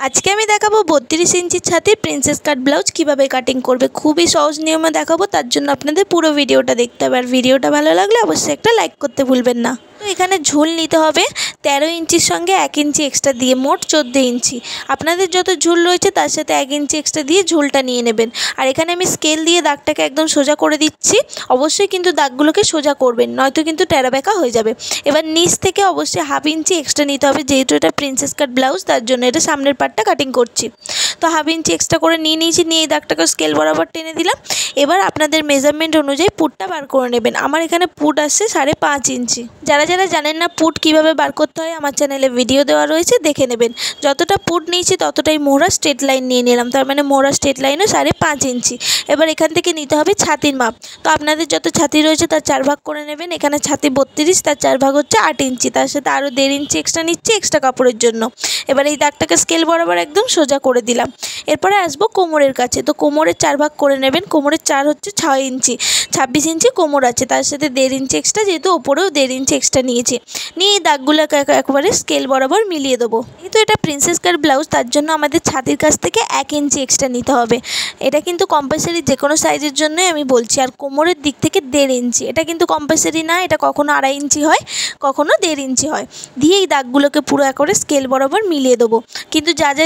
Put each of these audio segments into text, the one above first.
আজকে আমি দেখাবো 32 ইঞ্চি ছাতির প্রিন্সেস কাট ব্লাউজ কিভাবে কাটিং করবে। খুবই সহজ নিয়মে দেখাবো, তার জন্য আপনাদের পুরো ভিডিওটা দেখতে হবে। আর ভিডিওটা ভালো লাগলে অবশ্যই একটা লাইক করতে ভুলবেন না। তো এখানে ঝুল নিতে হবে 13 ইঞ্চির সঙ্গে 1 ইঞ্চি এক্সট্রা দিয়ে, মোট 14 ইঞ্চি। আপনাদের যত ঝুল রয়েছে তার সাথে 1 ইঞ্চি এক্সট্রা দিয়ে ঝুলটা নিয়ে নেবেন। আর এখানে আমি স্কেল দিয়ে দাগটাকে একদম সোজা করে দিচ্ছি। অবশ্যই কিন্তু দাগগুলোকে সোজা করবেন, নয়তো কিন্তু টেরা বেঁকা হয়ে যাবে। এবার নিচ থেকে অবশ্যই 1/2 ইঞ্চি এক্সট্রা নিতে হবে, যেহেতু এটা প্রিন্সেস কাট ব্লাউজ তার জন্য এটা সামনের পার্টটা কাটিং করছি। তো 1/2 ইঞ্চি এক্সট্রা করে নিয়ে নিয়েছি, নিয়ে এই দাগটাকে স্কেল বরাবর টেনে দিলাম। এবার আপনাদের মেজারমেন্ট অনুযায়ী পুটটা বার করে নেবেন। আমার এখানে পুট আসছে 5.5 ইঞ্চি। যারা যারা জানেন না পুট কিভাবে বার করতে হয়, আমার চ্যানেলে ভিডিও দেওয়া রয়েছে, দেখে নেবেন। যতটা পুট নিয়েছি ততটাই মোহরা স্ট্রেট লাইন নিয়ে নিলাম, তার মানে মোহরা স্ট্রেট লাইনও 5.5 ইঞ্চি। এবার এখান থেকে নিতে হবে ছাতির মাপ। তো আপনাদের যত ছাতি রয়েছে তার 4 ভাগ করে নেবেন। এখানে ছাতি 32, তার 4 ভাগ হচ্ছে 8 ইঞ্চি। তার সাথে আরও 1.5 ইঞ্চি এক্সট্রা নিচ্ছি এক্সট্রা কাপড়ের জন্য। এবার এই দাগটাকে স্কেল বরাবর একদম সোজা করে দিলাম। এরপরে আসবো কোমরের কাছে। তো কোমরের 4 ভাগ করে নেবেন। কোমরের 4 হচ্ছে 6 ইঞ্চি, 26 ইঞ্চি কোমর আছে, তার সাথে 1.5 ইঞ্চি এক্সট্রা, যেহেতু ওপরেও 1.5 ইঞ্চি এক্সট্রা নিয়েছি। নিয়ে এই দাগগুলোকে একবারে স্কেল বরাবর মিলিয়ে দেবো। কিন্তু এটা প্রিন্সেস কাট ব্লাউজ, তার জন্য আমাদের ছাতির কাছ থেকে 1 ইঞ্চি এক্সট্রা নিতে হবে। এটা কিন্তু কম্পালসারি, যে কোনো সাইজের জন্যই আমি বলছি। আর কোমরের দিক থেকে 1.5 ইঞ্চি, এটা কিন্তু কম্পালসারি না, এটা কখনো 2.5 ইঞ্চি হয়, কখনো 1.5 ইঞ্চি হয়। দিয়ে এই দাগগুলোকে পুরো একবারে স্কেল বরাবর মিলিয়ে দেবো। কিন্তু যা যা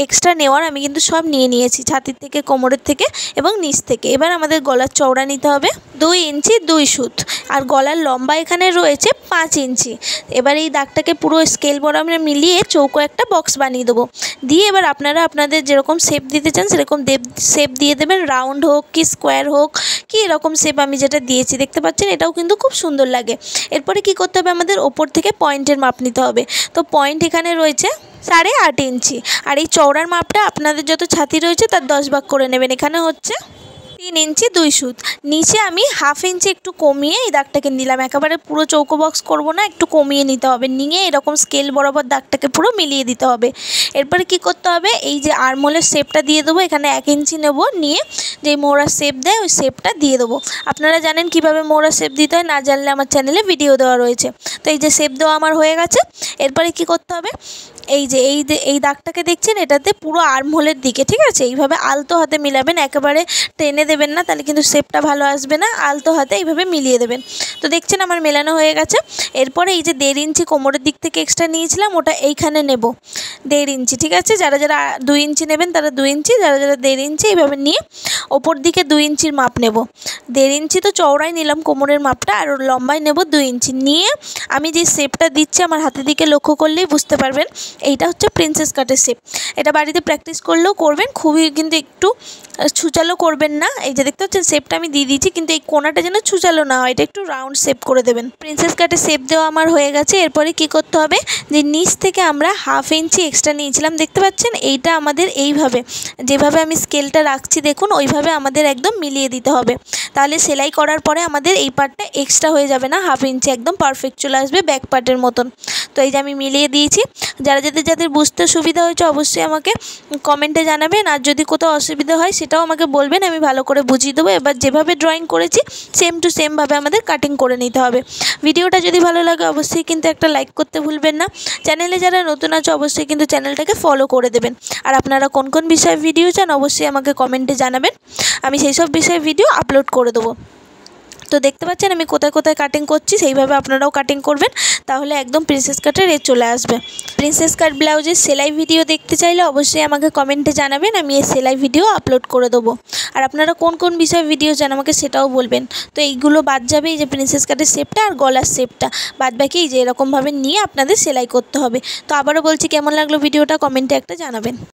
এক্সট্রা নেওয়ার আমি কিন্তু সব নিয়ে নিয়েছি, ছাতির থেকে, কোমরের থেকে এবং নিচ থেকে। এবার আমাদের গলার চওড়া নিতে হবে 2 ইঞ্চি 2 সুত, আর গলার লম্বা এখানে রয়েছে 5 ইঞ্চি। এবার এই দাগটাকে পুরো স্কেল বরাবর মিলিয়ে চৌকো একটা বক্স বানিয়ে দেবো। দিয়ে এবার আপনারা আপনাদের যেরকম শেপ দিতে চান সেরকম শেপ দিয়ে দেবেন, রাউন্ড হোক কি স্কোয়ার হোক কি এরকম শেপ আমি যেটা দিয়েছি দেখতে পাচ্ছেন, এটাও কিন্তু খুব সুন্দর লাগে। এরপরে কি করতে হবে, আমাদের ওপর থেকে পয়েন্টের মাপ নিতে হবে। তো পয়েন্ট এখানে রয়েছে 8.5 ইঞ্চি, আর এই চওড়ার মাপটা আপনাদের যত ছাতি রয়েছে তার 10 ভাগ করে নেবেন। এখানে হচ্ছে 3 ইঞ্চি 2 সুত। নিচে আমি 1/2 ইঞ্চি একটু কমিয়ে এই দাগটাকে নিলাম। একেবারে পুরো চৌকো বক্স করব না, একটু কমিয়ে নিতে হবে। নিয়ে এরকম স্কেল বরাবর দাগটাকে পুরো মিলিয়ে দিতে হবে। এরপরে কি করতে হবে, এই যে আরমোলের শেপটা দিয়ে দেবো। এখানে 1 ইঞ্চি নেব, নিয়ে যেই মোহরা শেপ দেয় ওই শেপটা দিয়ে দেবো। আপনারা জানেন কিভাবে মোহরা শেপ দিতে হয়, না জানলে আমার চ্যানেলে ভিডিও দেওয়া রয়েছে। তো এই যে শেপ দেওয়া আমার হয়ে গেছে। এরপরে কি করতে হবে, এই যে এই দাগটাকে দেখছেন, এটাতে পুরো আর্মহোলের দিকে, ঠিক আছে, এইভাবে আলতো হাতে মিলাবেন, একেবারে টেনে দেবেন না, তাহলে কিন্তু শেপটা ভালো আসবে না। আলতো হাতে এইভাবে মিলিয়ে দেবেন। তো দেখছেন আমার মেলানো হয়ে গেছে। এরপরে এই যে 1.5 ইঞ্চি কোমরের দিক থেকে এক্সট্রা নিয়েছিলাম, ওটা এইখানে নেব 1.5 ইঞ্চি, ঠিক আছে। যারা যারা 2 ইঞ্চি নেবেন তারা 2 ইঞ্চি, যারা যারা 1.5 ইঞ্চি, এইভাবে নিয়ে ওপর দিকে 2 ইঞ্চির মাপ নেব। 1.5 ইঞ্চি তো চওড়াই নিলাম কোমরের মাপটা, আর লম্বায় নেব 2 ইঞ্চি। নিয়ে আমি যে শেপটা দিচ্ছি আমার হাতের দিকে লক্ষ্য করলেই বুঝতে পারবেন এইটা হচ্ছে প্রিন্সেস কাটের শেপ। এটা বাড়িতে প্র্যাকটিস করলেও করবেন, খুবই কিন্তু একটু ছুচালো করবেন না। এই যে দেখতে পাচ্ছেন শেপটা আমি দিয়ে দিয়েছি, কিন্তু এই কোনাটা যেন ছুচালো না হয়, এটা একটু রাউন্ড শেপ করে দেবেন। প্রিন্সেস কাটের শেপ দেওয়া আমার হয়ে গেছে। এরপরে কি করতে হবে, যে নিচ থেকে আমরা 1/2 ইঞ্চি এক্সট্রা নিয়েছিলাম, দেখতে পাচ্ছেন, এইটা আমাদের এইভাবে যেভাবে আমি স্কেলটা রাখছি দেখুন, ওইভাবে আমাদের একদম মিলিয়ে দিতে হবে। তাহলে সেলাই করার পরে আমাদের এই পার্টটা এক্সট্রা হয়ে যাবে না, 1/2 ইঞ্চি একদম পারফেক্ট চলে আসবে ব্যাক পার্টের মতন। তো এই যে আমি মিলিয়ে দিয়েছি। যারা যাদের বুঝতে সুবিধা হয়েছে অবশ্যই আমাকে কমেন্টে জানাবেন, আর যদি কোথাও অসুবিধা হয় সেটাও আমাকে বলবেন, আমি ভালো করে বুঝিয়ে দেবো। এবার যেভাবে ড্রয়িং করেছি সেম টু সেমভাবে আমাদের কাটিং করে নিতে হবে। ভিডিওটা যদি ভালো লাগে অবশ্যই কিন্তু একটা লাইক করতে ভুলবেন না। চ্যানেলে যারা নতুন আছে অবশ্যই কিন্তু চ্যানেলটাকে ফলো করে দেবেন। আর আপনারা কোন কোন বিষয়ে ভিডিও চান অবশ্যই আমাকে কমেন্টে জানাবেন, আমি সেই সব বিষয়ে ভিডিও আপলোড করে দেবো। তো দেখতে পাচ্ছেন আমি কোথায় কোথায় কাটিং করছি, সেইভাবে আপনারাও কাটিং করবেন, তাহলে একদম প্রিন্সেস কাটের এ চলে আসবে। প্রিন্সেস কাট ব্লাউজের সেলাই ভিডিও দেখতে চাইলে অবশ্যই আমাকে কমেন্টে জানাবেন, আমি এই সেলাই ভিডিও আপলোড করে দেবো। আর আপনারা কোন কোন বিষয়ে ভিডিও চান আমাকে সেটাও বলবেন। তো এইগুলো বাদ যাবে, এই যে প্রিন্সেস কাটের শেপটা আর গলার শেপটা বাদ বাকি এই যে এরকমভাবে নিয়ে আপনাদের সেলাই করতে হবে। তো আবারও বলছি, কেমন লাগলো ভিডিওটা কমেন্টে একটা জানাবেন।